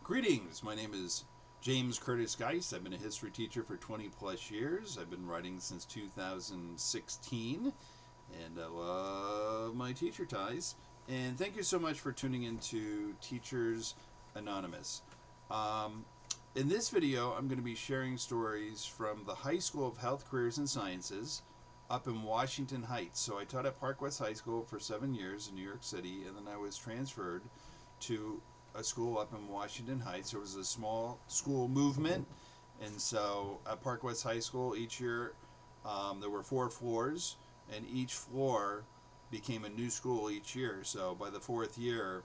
Greetings, my name is James Curtis Geist. I've been a history teacher for 20 plus years. I've been writing since 2016, and I love my teacher ties. And thank you so much for tuning into Teachers Anonymous. In this video, I'm going to be sharing stories from the High School of Health, Careers, and Sciences up in Washington Heights. So I taught at Park West High School for 7 years in New York City, and then I was transferred to a school up in Washington Heights. There was a small school movement, and so at Park West High School each year there were 4 floors, and each floor became a new school each year. So by the 4th year,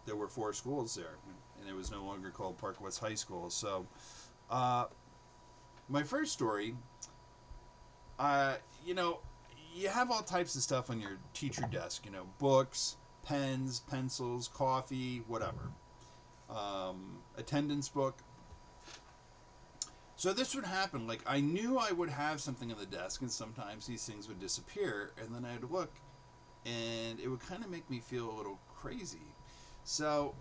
there were 4 schools there, and it was no longer called Park West High School. So my first story, you have all types of stuff on your teacher desk, books, pens, pencils, coffee, whatever. Attendance book. So this would happen. Like, I knew I would have something on the desk, and sometimes these things would disappear, and then I'd look, and it would kind of make me feel a little crazy. So,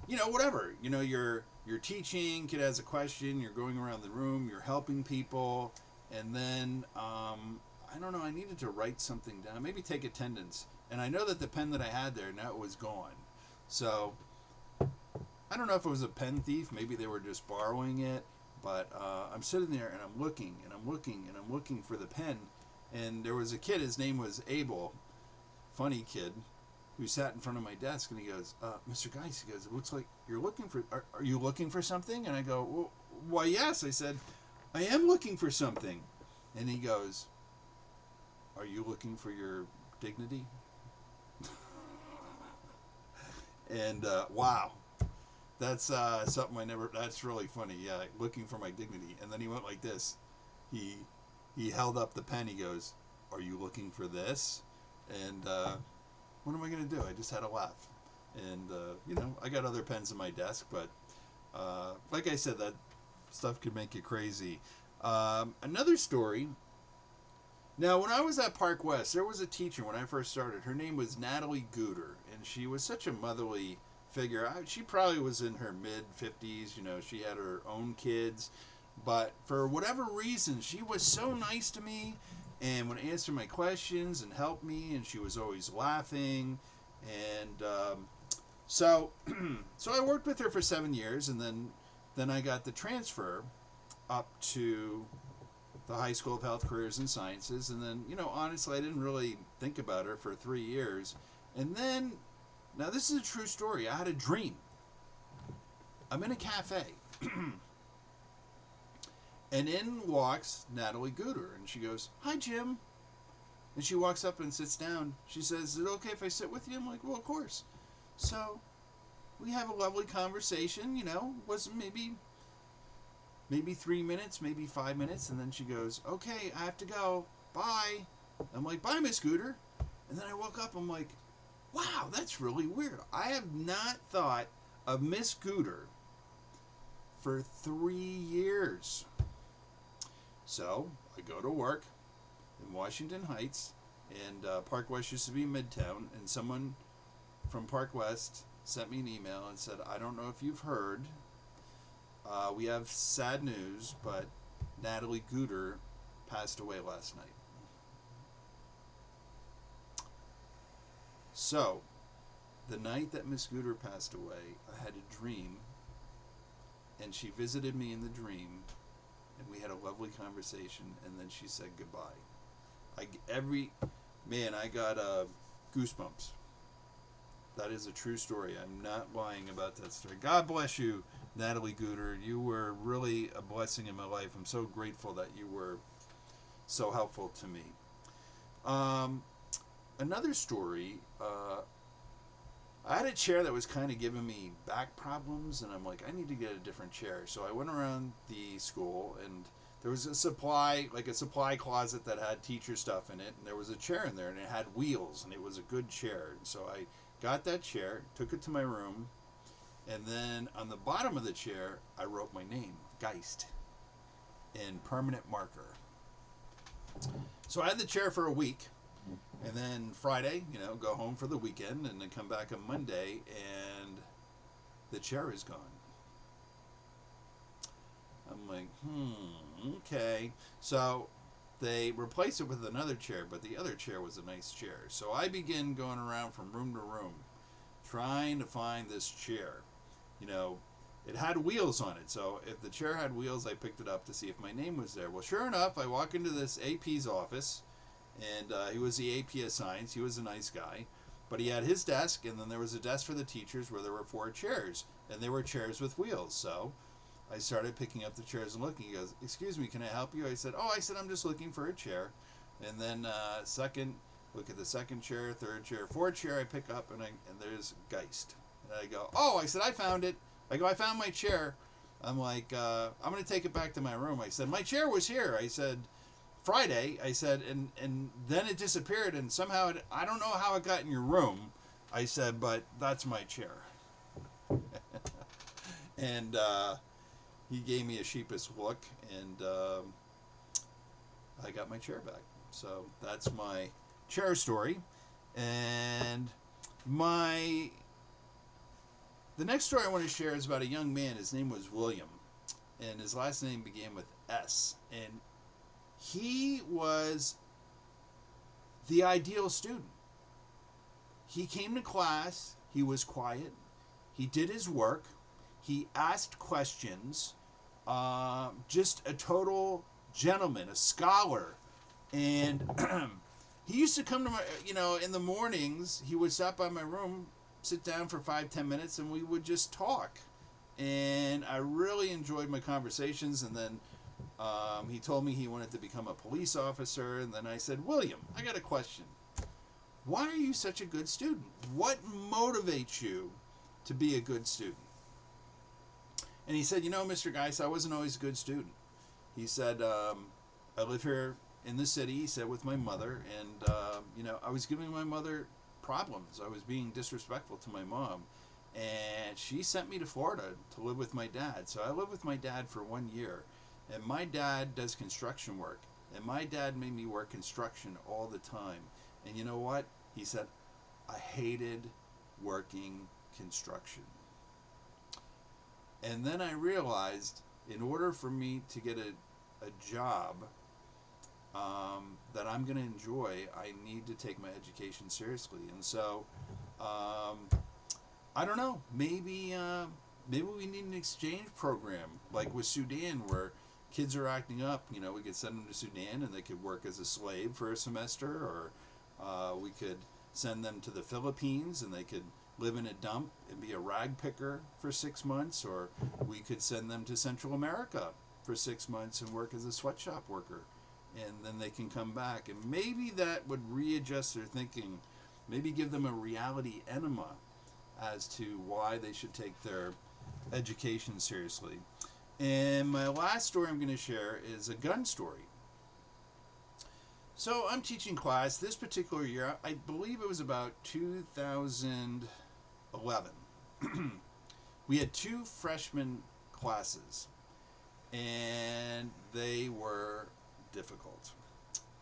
whatever. You're teaching, kid has a question, you're going around the room, you're helping people, and then, I don't know, I needed to write something down, maybe take attendance. And I know that the pen that I had there, now it was gone. So, I don't know if it was a pen thief, maybe they were just borrowing it, but I'm sitting there and I'm looking and I'm looking and I'm looking for the pen. And there was a kid, his name was Abel, funny kid, who sat in front of my desk, and he goes, Mr. Geist, he goes, it looks like you're looking for, are you looking for something? And I go, well, why, yes. I said, I am looking for something. And he goes, are you looking for your dignity? And wow, that's something I never, that's really funny. Yeah, looking for my dignity. And then he went like this. He held up the pen. He goes, are you looking for this? And what am I going to do? I just had to laugh. And, I got other pens in my desk, but like I said, that stuff could make you crazy. Another story. Now, when I was at Park West, there was a teacher when I first started. Her name was Natalie Gooder, and she was such a motherly figure. She probably was in her mid-50s. She had her own kids. But for whatever reason, she was so nice to me and would answer my questions and help me, and she was always laughing. And so I worked with her for 7 years, and then I got the transfer up to the High School of Health, Careers, and Sciences. And then, honestly, I didn't really think about her for 3 years. And then, now this is a true story. I had a dream. I'm in a cafe. And in walks Natalie Gooder. And she goes, hi, Jim. And she walks up and sits down. She says, is it okay if I sit with you? I'm like, well, of course. So we have a lovely conversation, was maybe 3 minutes, maybe 5 minutes, and then she goes, okay, I have to go, bye. I'm like, bye, Miss Gooder. And then I woke up, I'm like, wow, that's really weird. I have not thought of Miss Gooder for 3 years. So I go to work in Washington Heights, and Park West used to be Midtown, and someone from Park West sent me an email and said, I don't know if you've heard, we have sad news, but Natalie Gooder passed away last night. So, the night that Miss Gooder passed away, I had a dream, and she visited me in the dream, and we had a lovely conversation, and then she said goodbye. I got goosebumps. That is a true story. I'm not lying about that story. God bless you, Natalie Gooder. You were really a blessing in my life. I'm so grateful that you were so helpful to me. Another story, I had a chair that was kind of giving me back problems, and I'm like, I need to get a different chair. So I went around the school, and there was a supply closet that had teacher stuff in it, and there was a chair in there, and it had wheels, and it was a good chair. And so I got that chair, took it to my room, and then on the bottom of the chair, I wrote my name, Geist, in permanent marker. So I had the chair for a week, And then Friday, go home for the weekend and then come back on Monday and the chair is gone. I'm like, okay. So they replaced it with another chair, but the other chair was a nice chair. So I begin going around from room to room trying to find this chair. You know, it had wheels on it. So if the chair had wheels, I picked it up to see if my name was there. Well, sure enough, I walk into this AP's office, and he was the AP of Science. He was a nice guy. But he had his desk, and then there was a desk for the teachers where there were 4 chairs, and they were chairs with wheels. So I started picking up the chairs and looking. He goes, "Excuse me, can I help you?" I said, I'm just looking for a chair. And then look at the second chair, third chair, fourth chair I pick up, and there's Geist. And I go, "Oh," I said, "I found it." I go, "I found my chair." I'm like, "I'm going to take it back to my room." I said, "My chair was here." I said, "Friday." I said, and then it disappeared, and somehow, I don't know how it got in your room. I said, "But that's my chair." And he gave me a sheepish look, and I got my chair back. So that's my chair story. And the next story I want to share is about a young man. His name was William, and his last name began with S. And he was the ideal student. He came to class. He was quiet. He did his work. He asked questions. Just a total gentleman, a scholar. And he used to come to my, in the mornings, he would stop by my room, sit down for 5-10 minutes, and we would just talk. And I really enjoyed my conversations. And then he told me he wanted to become a police officer. And then I said, "William, I got a question. Why are you such a good student? What motivates you to be a good student?" And he said, "Mr. Geist, I wasn't always a good student." He said, "I live here in the city," he said, "with my mother. And, I was giving my mother problems. I was being disrespectful to my mom. And she sent me to Florida to live with my dad. So I lived with my dad for 1 year. And my dad does construction work. And my dad made me work construction all the time. And you know what?" He said, "I hated working construction." And then I realized, in order for me to get a job that I'm going to enjoy, I need to take my education seriously. And so, I don't know, maybe we need an exchange program like with Sudan, where kids are acting up. We could send them to Sudan and they could work as a slave for a semester, or we could send them to the Philippines and they could live in a dump and be a rag picker for 6 months, or we could send them to Central America for 6 months and work as a sweatshop worker, and then they can come back, and maybe that would readjust their thinking, maybe give them a reality enema as to why they should take their education seriously. And my last story I'm going to share is a gun story. So I'm teaching class this particular year. I believe it was about 2011. We had 2 freshman classes, and they were difficult.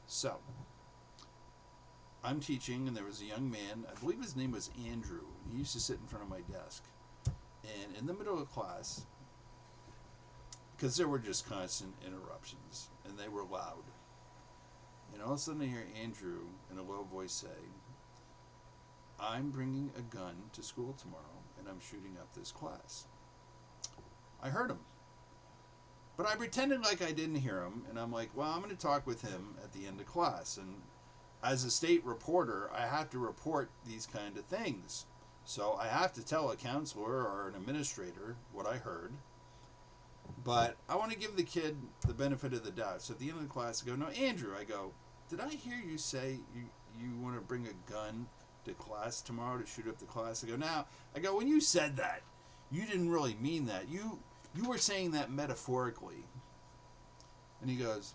So I'm teaching, and there was a young man, I believe his name was Andrew. He used to sit in front of my desk. And in the middle of class, because there were just constant interruptions, and they were loud, and all of a sudden I hear Andrew in a low voice say, "I'm bringing a gun to school tomorrow, and I'm shooting up this class." I heard him. But I pretended like I didn't hear him, and I'm like, well, I'm going to talk with him at the end of class. And as a state reporter, I have to report these kind of things. So I have to tell a counselor or an administrator what I heard. But I want to give the kid the benefit of the doubt. So at the end of the class, I go, "No, Andrew," I go, "did I hear you say you want to bring a gun to class tomorrow to shoot up the class?" I go, "When you said that, you didn't really mean that. You were saying that metaphorically." And he goes,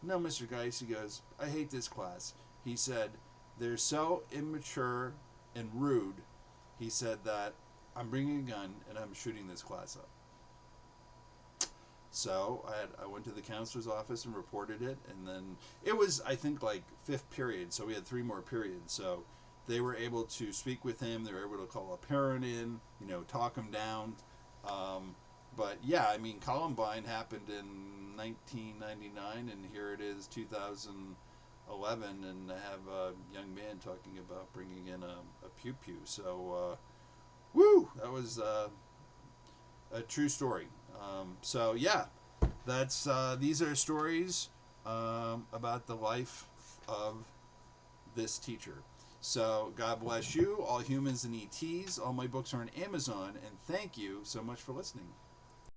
"No, Mr. Geist," he goes, "I hate this class." He said, "They're so immature and rude." He said that I'm bringing a gun and I'm shooting this class up. So I went to the counselor's office and reported it, and then it was, I think, like fifth period, so we had three more periods. So they were able to speak with him. They were able to call a parent in, talk him down. But yeah, I mean, Columbine happened in 1999, and here it is, 2011, and I have a young man talking about bringing in a pew pew. So, woo, that was a true story. So yeah, that's these are stories about the life of this teacher. So God bless you, all humans and ETs. All my books are on Amazon, and thank you so much for listening.